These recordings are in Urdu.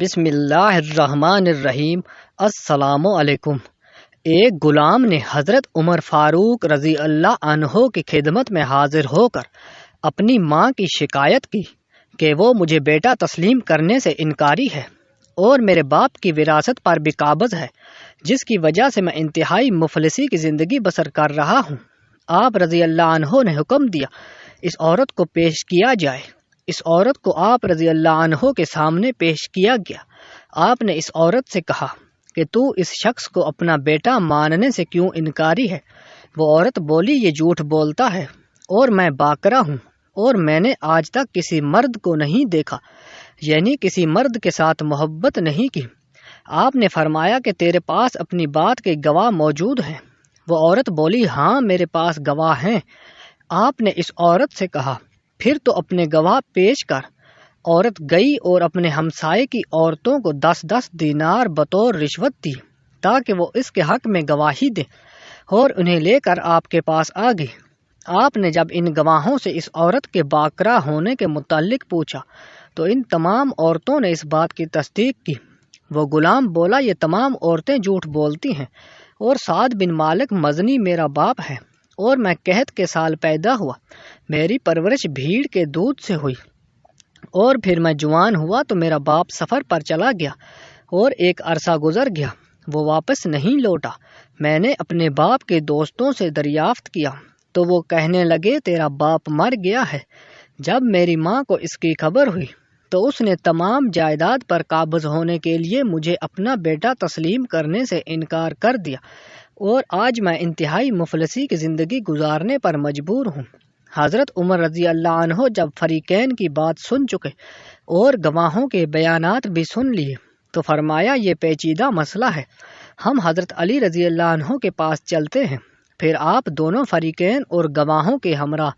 بسم اللہ الرحمن الرحیم۔ السلام علیکم۔ ایک غلام نے حضرت عمر فاروق رضی اللہ عنہ کی خدمت میں حاضر ہو کر اپنی ماں کی شکایت کی کہ وہ مجھے بیٹا تسلیم کرنے سے انکاری ہے اور میرے باپ کی وراثت پر بھی قابض ہے، جس کی وجہ سے میں انتہائی مفلسی کی زندگی بسر کر رہا ہوں۔ آپ رضی اللہ عنہ نے حکم دیا اس عورت کو پیش کیا جائے۔ اس عورت کو آپ رضی اللہ عنہ کے سامنے پیش کیا گیا۔ آپ نے اس عورت سے کہا کہ تو اس شخص کو اپنا بیٹا ماننے سے کیوں انکاری ہے؟ وہ عورت بولی، یہ جھوٹ بولتا ہے اور میں باکرہ ہوں اور میں نے آج تک کسی مرد کو نہیں دیکھا، یعنی کسی مرد کے ساتھ محبت نہیں کی۔ آپ نے فرمایا کہ تیرے پاس اپنی بات کے گواہ موجود ہیں؟ وہ عورت بولی، ہاں میرے پاس گواہ ہیں۔ آپ نے اس عورت سے کہا، پھر تو اپنے گواہ پیش کر۔ عورت گئی اور اپنے ہمسائے کی عورتوں کو 10 دینار بطور رشوت دی تاکہ وہ اس کے حق میں گواہی دیں، اور انہیں لے کر آپ کے پاس آ گئی۔ آپ نے جب ان گواہوں سے اس عورت کے باکرہ ہونے کے متعلق پوچھا تو ان تمام عورتوں نے اس بات کی تصدیق کی۔ وہ غلام بولا، یہ تمام عورتیں جھوٹ بولتی ہیں، اور سعد بن مالک مزنی میرا باپ ہے، اور میں قحط کے سال پیدا ہوا۔ میری پرورش بھیڑ کے دودھ سے ہوئی، اور پھر میں جوان ہوا تو میرا باپ سفر پر چلا گیا، اور ایک عرصہ گزر گیا، وہ واپس نہیں لوٹا۔ میں نے اپنے باپ کے دوستوں سے دریافت کیا تو وہ کہنے لگے تیرا باپ مر گیا ہے۔ جب میری ماں کو اس کی خبر ہوئی تو اس نے تمام جائیداد پر قابض ہونے کے لیے مجھے اپنا بیٹا تسلیم کرنے سے انکار کر دیا، اور آج میں انتہائی مفلسی کی زندگی گزارنے پر مجبور ہوں۔ حضرت عمر رضی اللہ عنہ جب فریقین کی بات سن چکے اور گواہوں کے بیانات بھی سن لیے تو فرمایا، یہ پیچیدہ مسئلہ ہے، ہم حضرت علی رضی اللہ عنہ کے پاس چلتے ہیں۔ پھر آپ دونوں فریقین اور گواہوں کے ہمراہ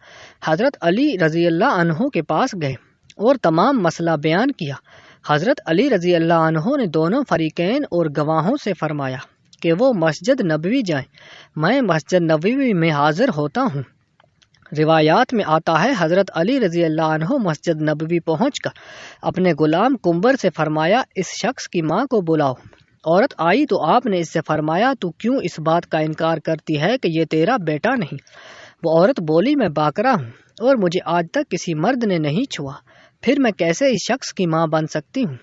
حضرت علی رضی اللہ عنہ کے پاس گئے اور تمام مسئلہ بیان کیا۔ حضرت علی رضی اللہ عنہ نے دونوں فریقین اور گواہوں سے فرمایا کہ وہ مسجد نبوی جائیں، میں مسجد نبوی میں حاضر ہوتا ہوں۔ روایات میں آتا ہے حضرت علی رضی اللہ عنہ مسجد نبوی پہنچ کر اپنے غلام کنبر سے فرمایا، اس شخص کی ماں کو بلاؤ۔ عورت آئی تو آپ نے اس سے فرمایا، تو کیوں اس بات کا انکار کرتی ہے کہ یہ تیرا بیٹا نہیں؟ وہ عورت بولی، میں باکرہ ہوں اور مجھے آج تک کسی مرد نے نہیں چھوا، پھر میں کیسے اس شخص کی ماں بن سکتی ہوں؟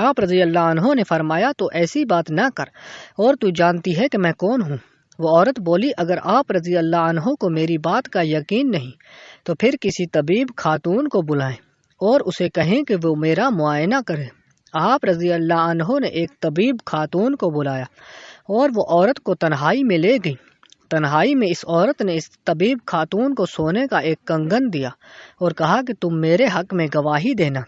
آپ رضی اللہ عنہ نے فرمایا، تو ایسی بات نہ کر، اور تو جانتی ہے کہ میں کون ہوں۔ وہ عورت بولی، اگر آپ رضی اللہ عنہ کو میری بات کا یقین نہیں تو پھر کسی طبیب خاتون کو بلائیں اور اسے کہیں کہ وہ میرا معائنہ کرے۔ آپ رضی اللہ عنہ نے ایک طبیب خاتون کو بلایا اور وہ عورت کو تنہائی میں لے گئی۔ تنہائی میں اس عورت نے اس طبیب خاتون کو سونے کا ایک کنگن دیا اور کہا کہ تم میرے حق میں گواہی دینا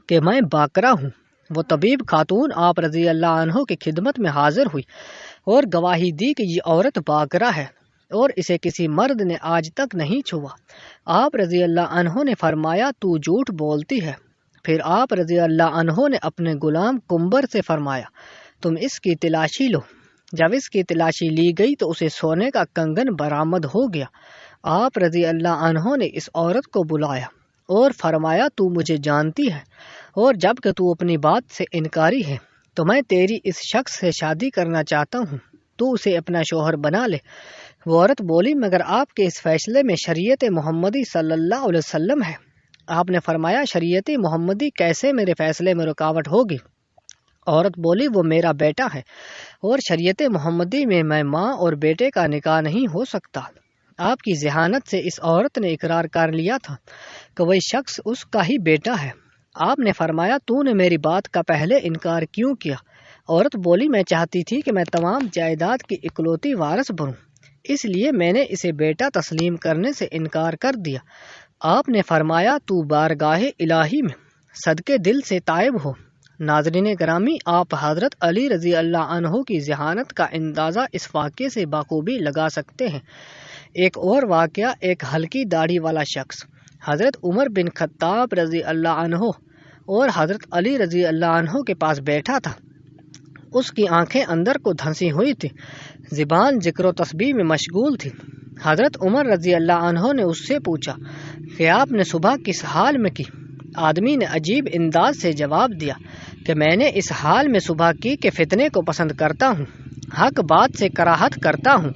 کہ میں باکرہ ہوں۔ وہ طبیب خاتون آپ رضی اللہ عنہ کی خدمت میں حاضر ہوئی اور گواہی دی کہ یہ عورت باکرہ ہے اور اسے کسی مرد نے آج تک نہیں چھوا۔ آپ رضی اللہ عنہ نے فرمایا، تو جھوٹ بولتی ہے۔ پھر آپ رضی اللہ عنہ نے اپنے غلام کنبر سے فرمایا، تم اس کی تلاشی لو۔ جب اس کی تلاشی لی گئی تو اسے سونے کا کنگن برآمد ہو گیا۔ آپ رضی اللہ عنہ نے اس عورت کو بلایا اور فرمایا، تو مجھے جانتی ہے، اور جب کہ تو اپنی بات سے انکاری ہے تو میں تیری اس شخص سے شادی کرنا چاہتا ہوں، تو اسے اپنا شوہر بنا لے۔ وہ عورت بولی، مگر آپ کے اس فیصلے میں شریعت محمدی صلی اللہ علیہ وسلم ہے۔ آپ نے فرمایا، شریعت محمدی کیسے میرے فیصلے میں رکاوٹ ہوگی؟ عورت بولی، وہ میرا بیٹا ہے اور شریعت محمدی میں ماں اور بیٹے کا نکاح نہیں ہو سکتا۔ آپ کی ذہانت سے اس عورت نے اقرار کر لیا تھا کہ وہ شخص اس کا ہی بیٹا ہے۔ آپ نے فرمایا، تو نے میری بات کا پہلے انکار کیوں کیا؟ عورت بولی، میں چاہتی تھی کہ میں تمام جائیداد کی اکلوتی وارث بنوں، اس لیے میں نے اسے بیٹا تسلیم کرنے سے انکار کر دیا۔ آپ نے فرمایا، تو بارگاہ الہی میں صدقے دل سے تائب ہو۔ ناظرین گرامی، آپ حضرت علی رضی اللہ عنہ کی ذہانت کا اندازہ اس واقعے سے بخوبی لگا سکتے ہیں۔ ایک اور واقعہ، ایک ہلکی داڑھی والا شخص حضرت عمر بن خطاب رضی اللہ عنہ اور حضرت علی رضی اللہ عنہ کے پاس بیٹھا تھا۔ اس کی آنکھیں اندر کو دھنسی ہوئی تھی، زبان ذکر و تسبیح میں مشغول تھی۔ حضرت عمر رضی اللہ عنہ نے اس سے پوچھا کہ آپ نے صبح کس حال میں کی؟ آدمی نے عجیب انداز سے جواب دیا کہ میں نے اس حال میں صبح کی کہ فتنے کو پسند کرتا ہوں، حق بات سے کراہت کرتا ہوں،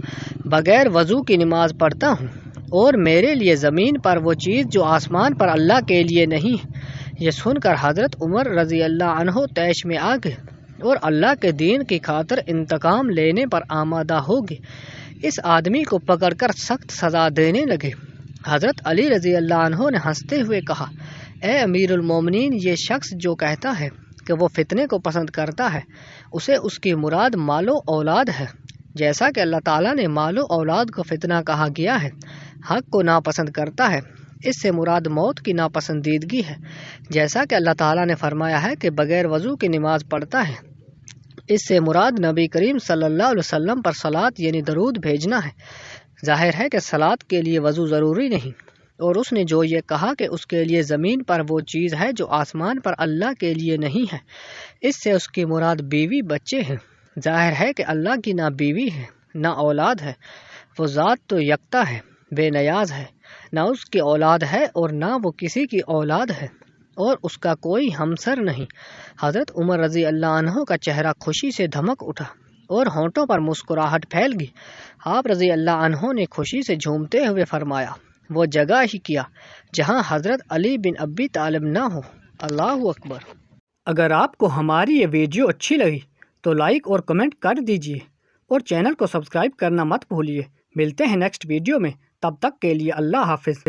بغیر وضو کی نماز پڑھتا ہوں، اور میرے لیے زمین پر وہ چیز جو آسمان پر اللہ کے لیے نہیں۔ یہ سن کر حضرت عمر رضی اللہ عنہ طیش میں آ گئے اور اللہ کے دین کی خاطر انتقام لینے پر آمادہ ہو گئے۔ اس آدمی کو پکڑ کر سخت سزا دینے لگے۔ حضرت علی رضی اللہ عنہ نے ہنستے ہوئے کہا، اے امیر المومنین، یہ شخص جو کہتا ہے کہ وہ فتنے کو پسند کرتا ہے، اسے اس کی مراد مال و اولاد ہے، جیسا کہ اللہ تعالیٰ نے مال و اولاد کو فتنہ کہا گیا ہے۔ حق کو ناپسند کرتا ہے، اس سے مراد موت کی ناپسندیدگی ہے، جیسا کہ اللہ تعالیٰ نے فرمایا ہے کہ بغیر وضو کی نماز پڑھتا ہے۔ اس سے مراد نبی کریم صلی اللہ علیہ وسلم پر صلاۃ یعنی درود بھیجنا ہے۔ ظاہر ہے کہ صلاۃ کے لیے وضو ضروری نہیں۔ اور اس نے جو یہ کہا کہ اس کے لیے زمین پر وہ چیز ہے جو آسمان پر اللہ کے لیے نہیں ہے، اس سے اس کی مراد بیوی بچے ہیں۔ ظاہر ہے کہ اللہ کی نہ بیوی ہے نہ اولاد ہے، وہ ذات تو یکتا ہے، بے نیاز ہے، نہ اس کی اولاد ہے اور نہ وہ کسی کی اولاد ہے، اور اس کا کوئی ہمسر نہیں۔ حضرت عمر رضی اللہ عنہ کا چہرہ خوشی سے دھمک اٹھا اور ہونٹوں پر مسکراہٹ پھیل گئی۔ آپ رضی اللہ عنہ نے خوشی سے جھومتے ہوئے فرمایا، وہ جگہ ہی کیا جہاں حضرت علی بن ابی طالب نہ ہو۔ اللہ اکبر۔ اگر آپ کو ہماری یہ ویڈیو اچھی لگی تو لائک اور کمنٹ کر دیجیے اور چینل کو سبسکرائب کرنا مت بھولیے۔ ملتے ہیں نیکسٹ ویڈیو میں، تب تک کے لیے اللہ حافظ۔